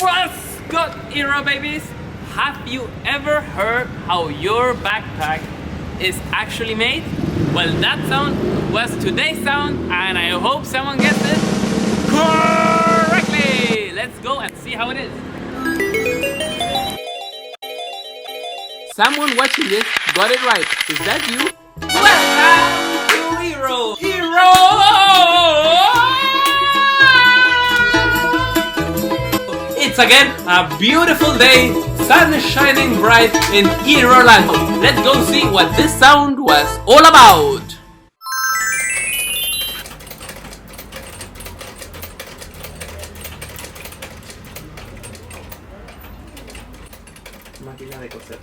What's good, Hero babies? Have you ever heard how your backpack is actually made? Well, that sound was today's sound, and I hope someone gets it correctly. Let's go and see how it is. Someone watching this got it right. Is that you? Welcome to Hero! It's again a beautiful day, sun is shining bright in Heroland. Let's go see what this sound was all about. Máquina de coser.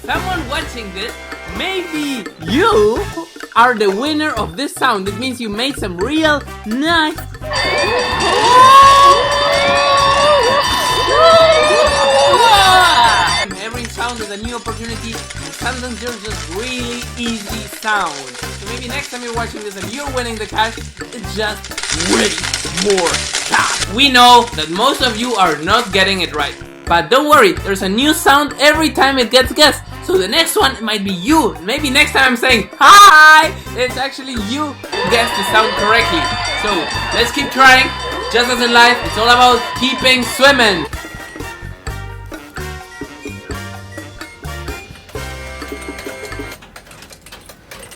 Someone watching this, maybe you are the winner of this sound. It means you made some real nice. Every sound is a new opportunity, and sometimes there's just really easy sound. So maybe next time you're watching this and you're winning the cash, it's just way more cash. We know that most of you are not getting it right. But don't worry, there's a new sound every time it gets guessed. So the next one might be you. Maybe next time I'm saying hi, it's actually you who guessed the sound correctly. So let's keep trying. Just as in life, it's all about keeping swimming.